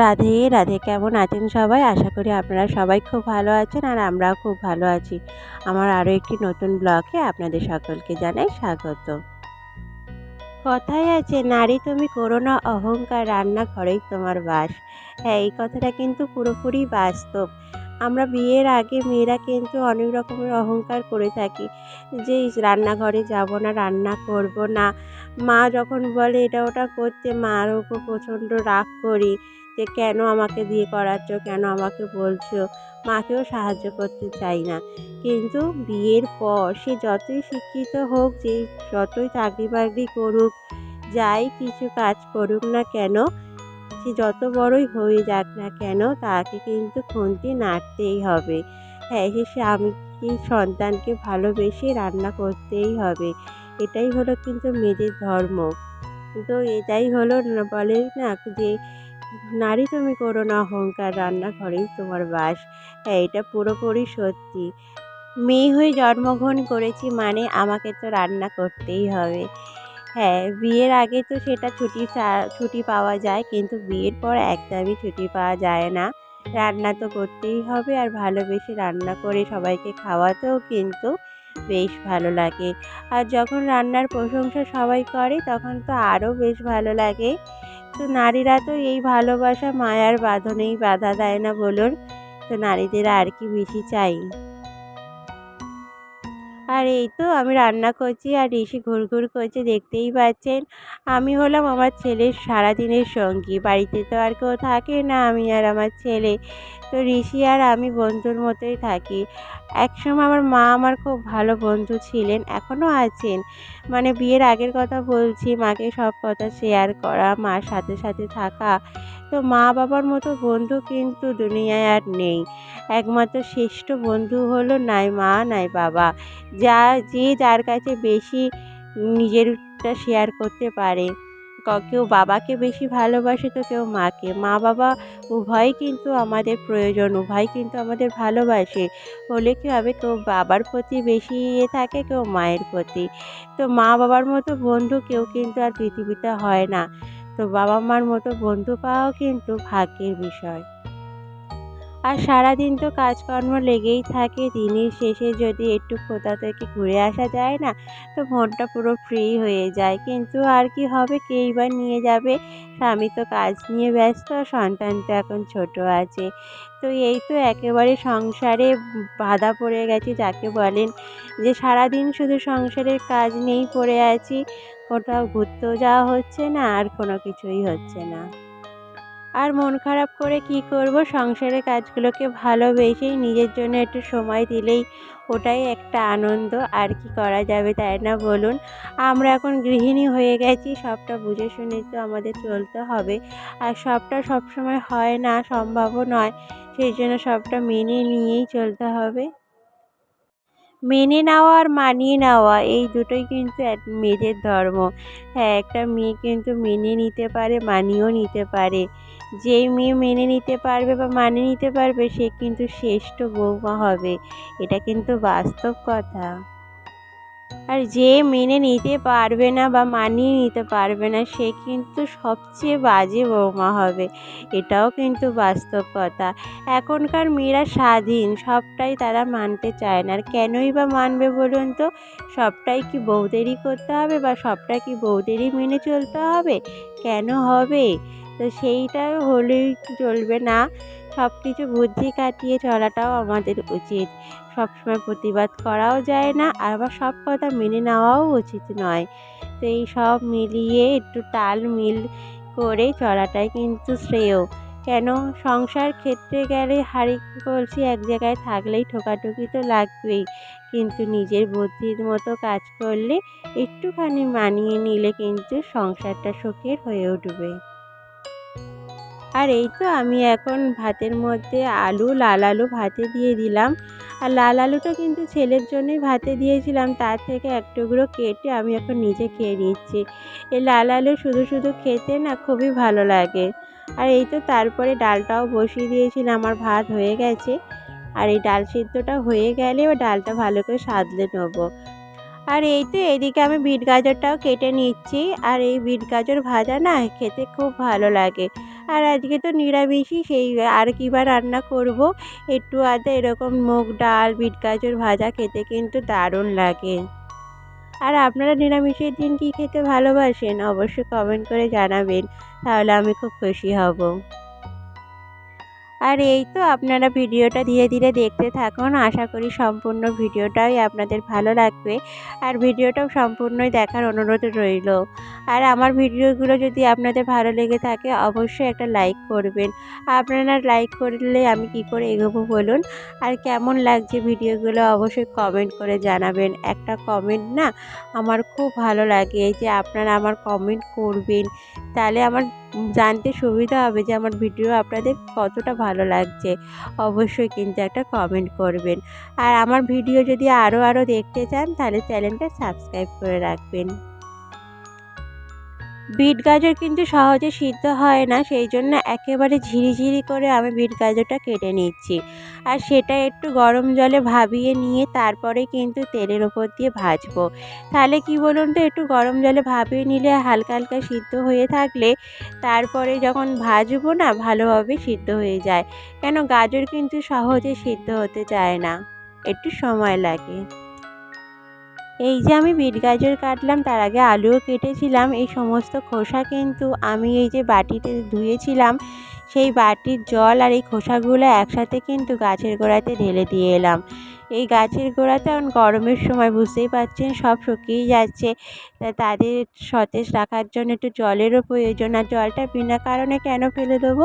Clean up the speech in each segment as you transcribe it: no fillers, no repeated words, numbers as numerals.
রাধে রাধে। কেমন আছেন সবাই? আশা করি আপনারা সবাই খুব ভালো আছেন আর আমরাও খুব ভালো আছি। আমার আরও একটি নতুন ব্লগে আপনাদের সকলকে জানাই স্বাগত। কথায় আছে, নারী তুমি করো না অহংকার, রান্নাঘরেই তোমার বাস। হ্যাঁ, এই কথাটা কিন্তু পুরোপুরি বাস্তব। আমরা বিয়ের আগে মেয়েরা কিন্তু অনেক রকমের অহংকার করে থাকি, যে রান্নাঘরে যাব না, রান্না করব না। মা যখন বলে এটা ওটা করতে, মার ওপর প্রচণ্ড রাগ করি যে কেন আমাকে দিয়ে করাচ্ছ, কেন আমাকে বলছো। মাকেও সাহায্য করতে চাই না। কিন্তু বিয়ের পর সে যতই শিক্ষিত হোক, যে যতই চাকরি বাকরি করুক, যাই কিছু কাজ করুক না কেন, সে যত বড়ই হয়ে যাক না কেন, তাকে কিন্তু খুন্তি নাড়তেই হবে। হ্যাঁ, সে স্বামীকে সন্তানকে ভালোবেসে রান্না করতেই হবে। এটাই হলো কিন্তু মেয়েদের ধর্ম। তো এটাই হলো বলে না যে নারী তুমি করো না অহংকার, রান্নাঘরেই তোমার বাস। হ্যাঁ, এটা পুরোপুরি সত্যি। মেয়ে হয়ে জন্মগ্রহণ করেছি মানে আমাকে তো রান্না করতেই হবে। হ্যাঁ, বিয়ের আগে তো সেটা ছুটি পাওয়া যায়, কিন্তু বিয়ের পর একদমই ছুটি পাওয়া যায় না। রান্না তো করতেই হবে, আর ভালোবেসে রান্না করে সবাইকে খাওয়াতেও কিন্তু বেশ ভালো লাগে। আর যখন রান্নার প্রশংসা সবাই করে তখন তো আরও বেশ ভালো লাগে। তো নারীরা তো এই ভালোবাসা মায়ার বাঁধনেই বাধা দেয় না বলুন। তো নারীদের আর কি বেশি চাই। আর এই তো আমি রান্না করছি আর ঋষি ঘুরঘুর করছে, দেখতেই পাচ্ছেন। আমি হলাম আমার ছেলের সারাদিনের সঙ্গী। বাড়িতে তো আর কেউ থাকে না, আমি আর আমার ছেলে। তো ঋষি আর আমি বন্ধুর মতোই থাকি। একসময় আমার মা আমার খুব ভালো বন্ধু ছিলেন, এখনও আছেন। মানে বিয়ের আগের কথা বলছি, মাকে সব কথা শেয়ার করা, মার সাথে সাথে থাকা। তো মা বাবার মতো বন্ধু কিন্তু দুনিয়ায় আর নেই। একমাত্র শ্রেষ্ঠ বন্ধু হলো নাই মা নাই বাবা। যে যার কাছে বেশি নিজেরটা শেয়ার করতে পারে। কেউ বাবাকে বেশি ভালোবাসে, তো কেউ মাকে। মা বাবা উভয়ই কিন্তু আমাদের প্রয়োজন, উভয় কিন্তু আমাদের ভালোবাসে। হলে কী হবে, কেউ বাবার প্রতি বেশি থাকে, কেউ মায়ের প্রতি। তো মা বাবার মতো বন্ধু কেউ কিন্তু আর পৃথিবীতে হয় না। তো বাবা মার মতো বন্ধু পাওয়াও কিন্তু ভাগ্যের বিষয়। আর সারাদিন তো কাজকর্ম লেগেই থাকে, দিনের শেষে যদি একটু কোথাও থেকে ঘুরে আসা যায় না, তো মনটা পুরো ফ্রি হয়ে যায়। কিন্তু আর কি হবে, কেই বা নিয়ে যাবে। স্বামী তো কাজ নিয়ে ব্যস্ত, সন্তান তো এখন ছোট আছে। তো এই তো একেবারে সংসারে বাধা পড়ে গেছে যাকে বলেন, যে সারাদিন শুধু সংসারের কাজ নিয়েই পড়ে আছি। কোথাও ঘুরতেও যাওয়া হচ্ছে না, আর কোনো কিছুই হচ্ছে না। আর মন খারাপ করে কি করব, সংসারের কাজগুলোকে ভালোবেসেই নিজের জন্য একটু সময় দিলেই ওটাই একটা আনন্দ। আর কি করা যাবে, তাই না বলুন? আমরা এখন গৃহিণী হয়ে গেছি, সবটা বুঝে শুনে তো আমাদের চলতে হবে। আর সবটা সবসময় হয় না, সম্ভবও নয়। সেই জন্য সবটা মেনে নিয়েই চলতে হবে। মেনে নেওয়া আর মানিয়ে নেওয়া, এই দুটোই কিন্তু এক মেয়েদের ধর্ম। হ্যাঁ, একটা মেয়ে কিন্তু মেনে নিতে পারে, মানিয়েও নিতে পারে। যেই মেয়ে মেনে নিতে পারবে বা মানিয়ে নিতে পারবে, সে কিন্তু শ্রেষ্ঠ বৌমা হবে। এটা কিন্তু বাস্তব কথা। আর যে মেনে নিতে পারবে না বা মানিয়ে নিতে পারবে না, সে কিন্তু সবচেয়ে বাজে বৌমা হবে। এটাও কিন্তু বাস্তব কথা। এখনকার মেয়েরা স্বাধীন, সবটাই তারা মানতে চায় না। আর কেনই বা মানবে বলুন তো? সবটাই কি বউদেরই করতে হবে, বা সবটা কি বউদেরই মেনে চলতে হবে? কেন হবে? তো সেইটাও হলেই চলবে না। সব কিছু বুদ্ধি কাটিয়ে চলাটাও আমাদের উচিত। সবসময় প্রতিবাদ করাও যায় না, আবার সব কথা মেনে নেওয়াও উচিত নয়। তো এই সব মিলিয়ে একটু তাল মিল করে চলাটাই কিন্তু শ্রেয়। কেন, সংসার ক্ষেত্রে গেলে হাঁড়ি কলসি এক জায়গায় থাকলেই ঠোকাঠুকি তো লাগবেই। কিন্তু নিজের বুদ্ধির মতো কাজ করলে, একটুখানি মানিয়ে নিলে কিন্তু সংসারটা সুখের হয়ে উঠবে। আর এই তো আমি এখন ভাতের মধ্যে লাল আলু ভাতে দিয়ে দিলাম। আর লাল আলুটা কিন্তু ছেলের জন্যই ভাতে দিয়েছিলাম, তার থেকে এক টুকরো কেটে আমি এখন নিজে খেয়ে নিচ্ছি। এই লাল আলু শুধু শুধু খেতে না খুবই ভালো লাগে। আর এই তো তারপরে ডালটাও বসিয়ে দিয়েছিলাম, আমার ভাত হয়ে গেছে। আর এই ডাল সিদ্ধটা হয়ে গেলে ও ডালটা ভালো করে সাঁতলে নেবো। আর এই তো এদিকে আমি বিট গাজরটাও কেটে নিচ্ছি। আর এই বিট গাজর ভাজা না খেতে খুব ভালো লাগে। আর আজকে তো নিরামিষই, সেই আর কী বা রান্না করব। একটু আধটু এরকম মুগ ডাল বিট গাজর ভাজা খেতে কিন্তু দারুণ লাগে। আর আপনারা নিরামিষের দিন কী খেতে ভালোবাসেন অবশ্যই কমেন্ট করে জানাবেন, তাহলে আমি খুব খুশি হব। আর এই তো আপনারা ভিডিওটা ধীরে ধীরে দেখতে থাকুন, আশা করি সম্পূর্ণ ভিডিওটাই আপনাদের ভালো লাগবে। আর ভিডিওটাও সম্পূর্ণই দেখার অনুরোধ রইল। আর আমার ভিডিওগুলো যদি আপনাদের ভালো লেগে থাকে অবশ্যই একটা লাইক করবেন। আপনারা লাইক করলে আমি কি করে এগোবো বলুন। আর কেমন লাগছে ভিডিওগুলো অবশ্যই কমেন্ট করে জানাবেন। একটা কমেন্ট না আমার খুব ভালো লাগে, এই যে আপনারা আমার কমেন্ট করবেন, তাহলে আমার জানতে সুবিধা হবে যে আমার ভিডিও আপনাদের কতটা ভালো লাগছে। অবশ্যই কিন্তু একটা কমেন্ট করবেন। আর আমার ভিডিও যদি আরও দেখতে চান তাহলে চ্যানেলটা সাবস্ক্রাইব করে রাখবেন। বিট গাজর কিন্তু সহজে সিদ্ধ হয় না, সেই জন্য একেবারে ঝিরিঝিরি করে আমি বিট গাজরটা কেটে নিচ্ছি। আর সেটা একটু গরম জলে ভাবিয়ে নিয়ে তারপরে কিন্তু তেলের ওপর দিয়ে ভাজবো। তাহলে কি বলুন তো, একটু গরম জলে ভাবিয়ে নিলে হালকা হালকা সিদ্ধ হয়ে থাকলে তারপরে যখন ভাজবো না ভালোভাবে সিদ্ধ হয়ে যায়। কেন গাজর কিন্তু সহজে সিদ্ধ হতে চায় না, একটু সময় লাগে। এই যে আমি বিট গাজর কাটলাম, তার আগে আলুও কেটেছিলাম। এই সমস্ত খোসা কিন্তু আমি এই যে বাটিতে ধুয়েছিলাম, সেই বাটির জল আর এই খোসাগুলো একসাথে কিন্তু গাছের গোড়াতে ঢেলে দিয়ে এলাম। এই গাছের গোড়াতে এখন গরমের সময় বুঝতেই পারছেন সব শুকিয়ে যাচ্ছে, তাদের সতেজ রাখার জন্য একটু জলেরও প্রয়োজন। আর জলটা বিনা কারণে কেন ফেলে দেবো,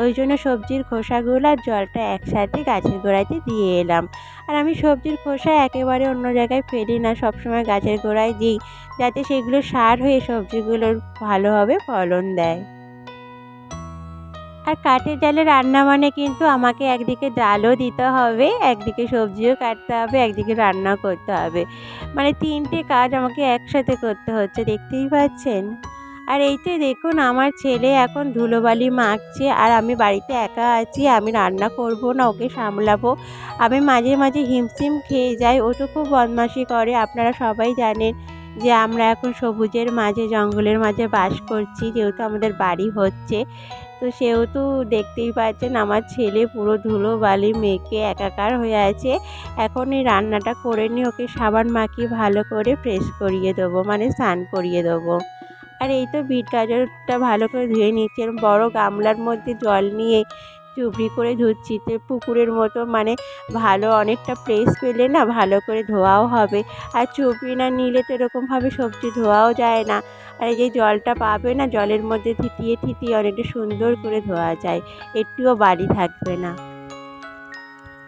ওই জন্য সবজির খোসাগুলো আর জলটা একসাথে গাছের গোড়াতে দিয়ে এলাম। আর আমি সবজির খোসা একেবারে অন্য জায়গায় ফেলি না, সবসময় গাছের গোড়ায় দিই, যাতে সেগুলো সার হয়ে সবজিগুলোর ভালোভাবে ফলন দেয়। আর কাঠের জালে রান্না মানে কিন্তু আমাকে একদিকে জালও দিতে হবে, একদিকে সবজিও কাটতে হবে, একদিকে রান্নাও করতে হবে। মানে 3টে কাজ আমাকে একসাথে করতে হচ্ছে, দেখতেই পাচ্ছেন। আর এই তো দেখুন আমার ছেলে এখন ধুলোবালি মাখছে, আর আমি বাড়িতে একা আছি, আমি রান্না করব না, ওকে সামলাবো। আমি মাঝে মাঝে হিমশিম খেয়ে যাই, ও তো খুব বদমাশি করে। আপনারা সবাই জানেন যে আমরা এখন সবুজের মাঝে জঙ্গলের মাঝে বাস করছি, যেহেতু আমাদের বাড়ি হচ্ছে। তো সেহেতু দেখতেই পাচ্ছেন আমার ছেলে পুরো ধুলোবালি মেখে একাকার হয়ে আছে। এখন এই রান্নাটা করে নিয়ে ওকে সাবান মাখিয়ে ভালো করে ফ্রেশ করিয়ে দেবো, মানে স্নান করিয়ে দেবো। আর এই তো বিট গাজরটা ভালো করে ধুয়ে নিচ্ছি, এরকম বড় গামলার মধ্যে জল নিয়ে চুবড়ি করে ধুচ্ছি, তো পুকুরের মতো মানে ভালো অনেকটা প্রেস পেলে না ভালো করে ধোয়াও হবে। আর চুবড়ি না নিলে তো এরকমভাবে সবজি ধোয়াও যায় না। আর এই যে জলটা পাবে না, জলের মধ্যে থিতিয়ে থিতিয়ে অনেকটা সুন্দর করে ধোয়া যায়, একটুও বালি থাকবে না।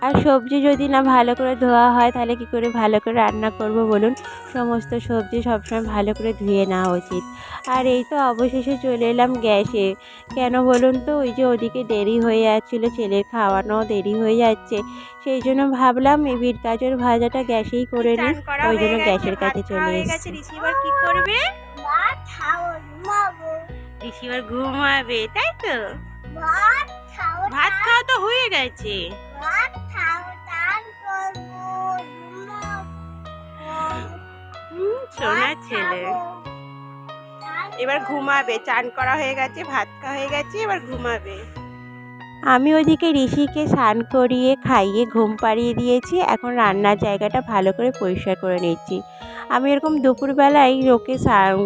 আর সবজি যদি না ভালো করে ধোয়া হয় তাহলে কি করে ভালো করে রান্না করব বলুন। সমস্ত সবজি সবসময় ভালো করে ধুয়ে নেওয়া উচিত। আর এই তো অবশেষে চলে এলাম গ্যাসে। কেন বলুন তো, ওই যে ওদিকে দেরি হয়ে যাচ্ছিলো, ছেলের খাওয়ানো দেরি হয়ে যাচ্ছে, সেই জন্য ভাবলাম এই বিট গাজর ভাজাটা গ্যাসেই করে নিই, ওই জন্য গ্যাসের কাছে চলে এসেছি। ঋষিবার কি করবে? ঋষিবার ঘুমাবে, তাই তো? ভাত খাওয়া তো হয়ে গেছে। সোনার ছেলে এবার ঘুমাবে, চান করা হয়ে গেছে, ভাত খাওয়া হয়ে গেছে, এবার ঘুমাবে। আমি ওদিকে ঋষিকে স্নান করিয়ে খাইয়ে ঘুম পাড়িয়ে দিয়েছি, এখন রান্নার জায়গাটা ভালো করে পরিষ্কার করে নিচ্ছি। আমি এরকম দুপুরবেলায় ওকে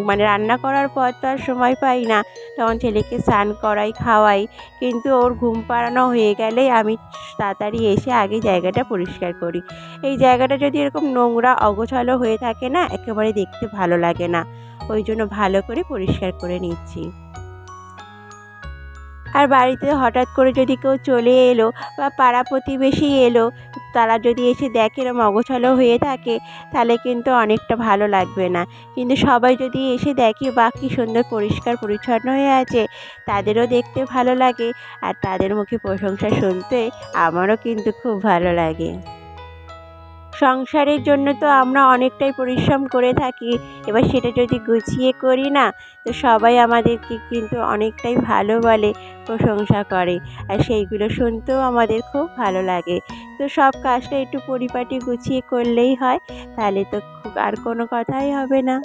মানে রান্না করার পর তো আর সময় পাই না, তখন ছেলেকে স্নান করাই খাওয়াই, কিন্তু ওর ঘুম পাড়ানো হয়ে গেলেই আমি তাড়াতাড়ি এসে আগে জায়গাটা পরিষ্কার করি। এই জায়গাটা যদি এরকম নোংরা অগোছালো হয়ে থাকে না, একেবারে দেখতে ভালো লাগে না, ওই জন্য ভালো করে পরিষ্কার করে নিচ্ছি। আর বাড়িতে হঠাৎ করে যদি কেউ চলে এলো বা পাড়া প্রতিবেশী এলো, তারা যদি এসে দেখে এরম অগোছালো হয়ে থাকে, তাহলে কিন্তু অনেকটা ভালো লাগবে না। কিন্তু সবাই যদি এসে দেখে বা কী সুন্দর পরিষ্কার পরিচ্ছন্ন হয়ে আছে, তাদেরও দেখতে ভালো লাগে, আর তাদের মুখে প্রশংসা শুনতে আমারও কিন্তু খুব ভালো লাগে। সংসারের জন্য তো আমরা অনেকটাই পরিশ্রম করে থাকি, এবার সেটা যদি গুছিয়ে করি না তো সবাই আমাদেরকে কিন্তু অনেকটাই ভালো বলে, প্রশংসা করে, আর সেইগুলো শুনতেও আমাদের খুব ভালো লাগে। তো সব কাজটা একটু পরিপাটি গুছিয়ে করলেই হয়, তাহলে তো আর কোনো কথাই হবে না।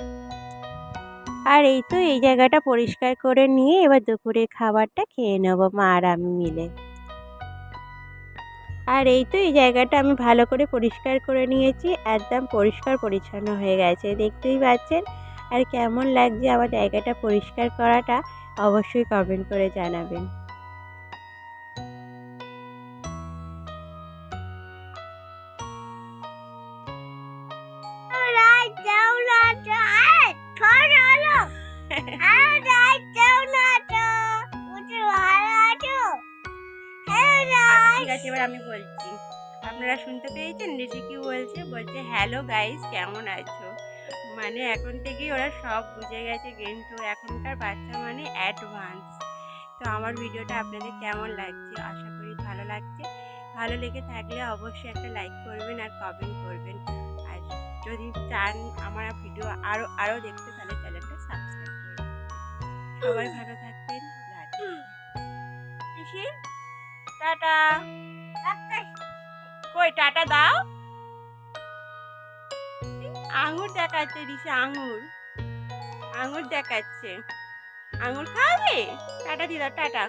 আর এই তো এই জায়গাটা পরিষ্কার করে নিয়ে এবার দুপুরের খাবারটা খেয়ে নেবো মা আর আমি মিলে। আর এই তো এই জায়গাটা আমি ভালো করে পরিষ্কার করে নিয়েছি, একদম পরিষ্কার পরিচ্ছন্ন হয়ে গেছে দেখতেই পাচ্ছেন। আর কেমন লাগছে আমার জায়গাটা পরিষ্কার করাটা অবশ্যই কমেন্ট করে জানাবেন। ঠিক আছে, এবার আমি বলছি, আপনারা শুনতে পেয়েছেন ঋষি কি বলছে? বলছে হ্যালো গাইস, কেমন আছো। মানে এখন থেকেই ওরা সব বুঝে গেছে, কিন্তু এখনকার বাচ্চা মানে অ্যাডভান্স। তো আমার ভিডিওটা আপনাদের কেমন লাগছে? আশা করি ভালো লাগছে। ভালো লেগে থাকলে অবশ্যই একটা লাইক করবেন আর কমেন্ট করবেন। আর যদি চান আমার ভিডিও আরও দেখতে, তাহলে চ্যানেলটা সাবস্ক্রাইব করবেন। সবাই ভালো থাকবেন। ঋষি টাটা। কই টাটা দাও। আঙুর দেখাচ্ছে ঋষি, আঙুর আঙুর দেখাচ্ছে। আঙুর খাবে? টাটা দিদা, টাটা।